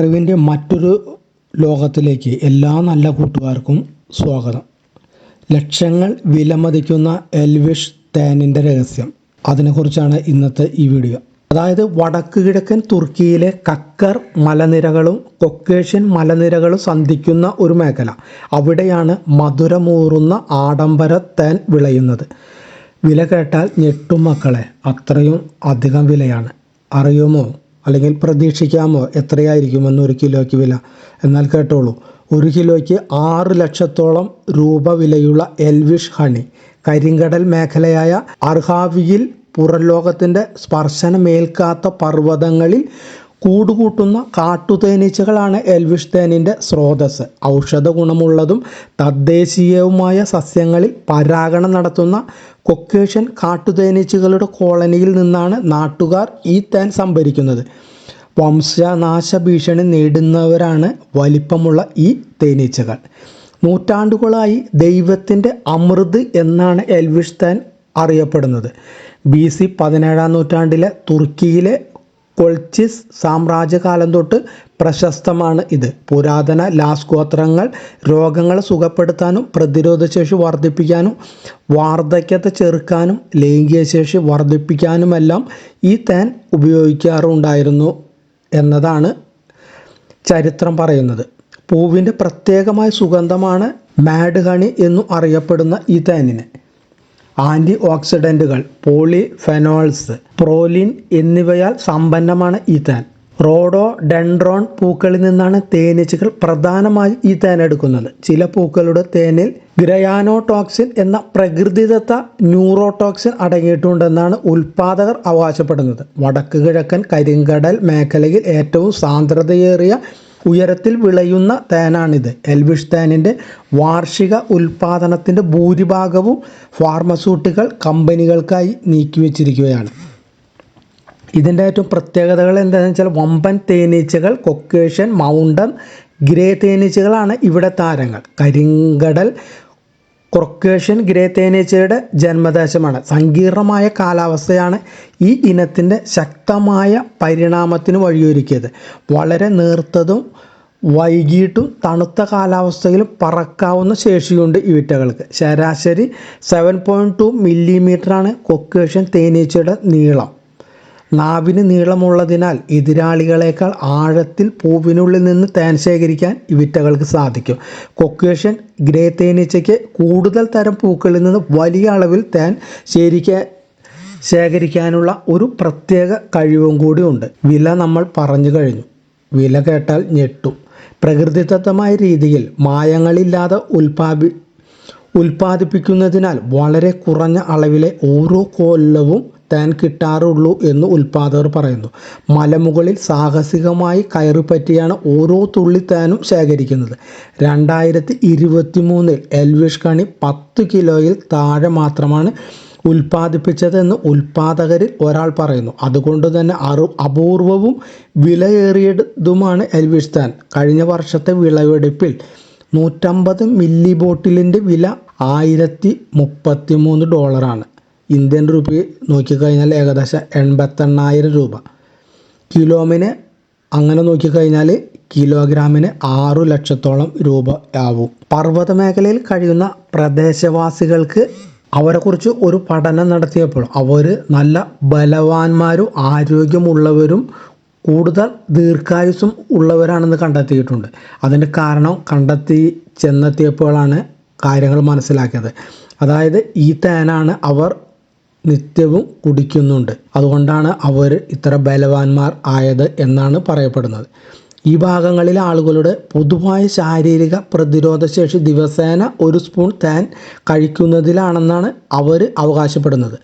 അറിവിൻ്റെ മറ്റൊരു ലോകത്തിലേക്ക് എല്ലാ നല്ല കൂട്ടുകാർക്കും സ്വാഗതം. ലക്ഷങ്ങൾ വിലമതിക്കുന്ന എൽവിഷ് തേനിൻ്റെ രഹസ്യം, അതിനെക്കുറിച്ചാണ് ഇന്നത്തെ ഈ വീഡിയോ. അതായത് വടക്ക് കിഴക്കൻ തുർക്കിയിലെ കക്കർ മലനിരകളും കൊക്കേഷ്യൻ മലനിരകളും സന്ധിക്കുന്ന ഒരു മേഖല. അവിടെയാണ് മധുരമൂറുന്ന ആഡംബര തേൻ വിളയുന്നത്. വില കേട്ടാൽ ഞെട്ടും മക്കളെ, അത്രയും അധികം വിലയാണ്. അറിയുമോ അല്ലെങ്കിൽ പ്രതീക്ഷിക്കാമോ എത്രയായിരിക്കുമെന്ന് ഒരു കിലോയ്ക്ക് വില? എന്നാൽ കേട്ടോളൂ, 1 കിലോയ്ക്ക് 6 ലക്ഷത്തോളം രൂപ വിലയുള്ള എൽവിഷ് ഹണി കരിങ്കടൽ മേഖലയായ അർഹാവിയിൽ പുറംലോകത്തിൻ്റെ സ്പർശനമേൽക്കാത്ത പർവ്വതങ്ങളിൽ കൂടുകൂട്ടുന്ന കാട്ടുതേനീച്ചകളാണ് എൽവിഷ് തേനിൻ്റെ സ്രോതസ്സ്. ഔഷധ ഗുണമുള്ളതും തദ്ദേശീയവുമായ സസ്യങ്ങളിൽ പരാഗണം നടത്തുന്ന കൊക്കേഷ്യൻ കാട്ടുതേനീച്ചകളുടെ കോളനിയിൽ നിന്നാണ് നാട്ടുകാർ ഈ തേൻ സംഭരിക്കുന്നത്. വംശനാശ ഭീഷണി നേരിടുന്നവരാണ് വലിപ്പമുള്ള ഈ തേനീച്ചകൾ. നൂറ്റാണ്ടുകളായി ദൈവത്തിൻ്റെ അമൃത് എന്നാണ് എൽവിഷ് തേൻ അറിയപ്പെടുന്നത്. BC 17-ാം നൂറ്റാണ്ടിലെ തുർക്കിയിലെ കൊൾച്ചിസ് സാമ്രാജ്യകാലം തൊട്ട് പ്രശസ്തമാണ് ഇത്. പുരാതന ലാസ് ഗോത്രങ്ങൾ രോഗങ്ങളെ സുഖപ്പെടുത്താനും പ്രതിരോധശേഷി വർദ്ധിപ്പിക്കാനും വാർദ്ധക്യത്തെ ചെറുക്കാനും ലൈംഗികശേഷി വർദ്ധിപ്പിക്കാനുമെല്ലാം ഈ തേൻ ഉപയോഗിക്കാറുണ്ടായിരുന്നു എന്നതാണ് ചരിത്രം പറയുന്നത്. പൂവിൻ്റെ പ്രത്യേകമായ സുഗന്ധമാണ് മാഡ് ഹണി എന്നു അറിയപ്പെടുന്ന ഈ തേനിന്. ആൻറ്റി ഓക്സിഡൻറ്റുകൾ, പോളിഫെനോൾസ്, പ്രോലിൻ എന്നിവയാൽ സമ്പന്നമാണ് ഈ തേൻ. റോഡോഡെൻഡ്രോൺ പൂക്കളിൽ നിന്നാണ് തേനീച്ചകൾ പ്രധാനമായി ഈ തേൻ എടുക്കുന്നത്. ചില പൂക്കളുടെ തേനിൽ ഗ്രയാനോടോക്സിൻ എന്ന പ്രകൃതിദത്ത ന്യൂറോടോക്സിൻ അടങ്ങിയിട്ടുണ്ടെന്നാണ് ഉൽപ്പാദകർ അവകാശപ്പെടുന്നത്. വടക്ക് കിഴക്കൻ കരിങ്കടൽ മേഖലയിൽ ഏറ്റവും സാന്ദ്രതയേറിയ ഉയരത്തിൽ വിളയുന്ന തേനാണിത്. എൽവിഷ് തേനിൻ്റെ വാർഷിക ഉൽപ്പാദനത്തിൻ്റെ ഭൂരിഭാഗവും ഫാർമസ്യൂട്ടിക്കൽ കമ്പനികൾക്കായി നീക്കിവെച്ചിരിക്കുകയാണ്. ഇതിൻ്റെ ഏറ്റവും പ്രത്യേകതകൾ എന്താണെന്ന് വെച്ചാൽ, വമ്പൻ തേനീച്ചകൾ, കൊക്കേഷ്യൻ മൗണ്ടൻ ഗ്രേ തേനീച്ചകളാണ് ഇവിടെ താരങ്ങൾ. കരിങ്കടൽ കൊക്കേഷ്യൻ ഗ്രേ തേനീച്ചയുടെ ജന്മദേശമാണ്. സങ്കീർണമായ കാലാവസ്ഥയാണ് ഈ ഇനത്തിൻ്റെ ശക്തമായ പരിണാമത്തിന് വഴിയൊരുക്കിയത്. വളരെ നേർത്തതും വൈകിട്ടും തണുത്ത കാലാവസ്ഥയിലും പറക്കാവുന്ന ശേഷിയുണ്ട് ഇവറ്റകൾക്ക്. ശരാശരി 7.2 മില്ലിമീറ്ററാണ് കൊക്കേഷ്യൻ തേനീച്ചയുടെ നീളം. നാവിന് നീളമുള്ളതിനാൽ എതിരാളികളേക്കാൾ ആഴത്തിൽ പൂവിനുള്ളിൽ നിന്ന് തേൻ ശേഖരിക്കാൻ ഇവറ്റകൾക്ക് സാധിക്കും. കൊക്കേഷ്യൻ ഗ്രേ തേനീച്ചയ്ക്ക് കൂടുതൽ തരം പൂക്കളിൽ നിന്ന് വലിയ അളവിൽ തേൻ ശേഖരിക്കാനുള്ള ഒരു പ്രത്യേക കഴിവും കൂടി ഉണ്ട്. വില നമ്മൾ പറഞ്ഞു കഴിഞ്ഞു. വില കേട്ടാൽ ഞെട്ടും. പ്രകൃതിദത്തമായ രീതിയിൽ മായങ്ങളില്ലാതെ ഉൽപ്പാദിപ്പിക്കുന്നതിനാൽ വളരെ കുറഞ്ഞ അളവിലെ ഓരോ കൊല്ലവും തേൻ കിട്ടാറുള്ളൂ എന്ന് ഉൽപ്പാദകർ പറയുന്നു. മലമുകളിൽ സാഹസികമായി കയറിപ്പറ്റിയാണ് ഓരോ തുള്ളി തേനും ശേഖരിക്കുന്നത്. 2023 എൽവിഷ് ഹണി 10 കിലോയിൽ താഴെ മാത്രമാണ് ഉൽപ്പാദിപ്പിച്ചതെന്ന് ഉൽപ്പാദകരിൽ ഒരാൾ പറയുന്നു. അതുകൊണ്ട് തന്നെ അപൂർവവും വിലയേറിയതുമാണ് എൽവിഷ് തേൻ. കഴിഞ്ഞ വർഷത്തെ വിളവെടുപ്പിൽ 150 മില്ലി ബോട്ടിലിൻ്റെ വില $1033. ഇന്ത്യൻ രൂപ നോക്കിക്കഴിഞ്ഞാൽ ഏകദേശം 88,000 രൂപ. കിലോമിന് അങ്ങനെ നോക്കിക്കഴിഞ്ഞാൽ കിലോഗ്രാമിന് 6 ലക്ഷത്തോളം രൂപ ആവും. പർവ്വത മേഖലയിൽ കഴിയുന്ന പ്രദേശവാസികൾക്ക് അവരെക്കുറിച്ച് ഒരു പഠനം നടത്തിയപ്പോൾ അവർ നല്ല ബലവാന്മാരും ആരോഗ്യമുള്ളവരും കൂടുതൽ ദീർഘായുസ്സും ഉള്ളവരാണെന്ന് കണ്ടെത്തിയിട്ടുണ്ട്. അതിൻ്റെ കാരണം ചെന്നെത്തിയപ്പോഴാണ് കാര്യങ്ങൾ മനസ്സിലാക്കിയത്. അതായത് ഈ തേനാണ് അവർ നിത്യവും കുടിക്കുന്നുണ്ട്. അതുകൊണ്ടാണ് അവർ ഇത്ര ബലവാന്മാർ ആയത് എന്നാണ് പറയപ്പെടുന്നത്. ഈ ഭാഗങ്ങളിലെ ആളുകളുടെ പൊതുവായ ശാരീരിക പ്രതിരോധശേഷി ദിവസേന 1 സ്പൂൺ തേൻ കഴിക്കുന്നതിലാണെന്നാണ് അവർ അവകാശപ്പെടുന്നത്.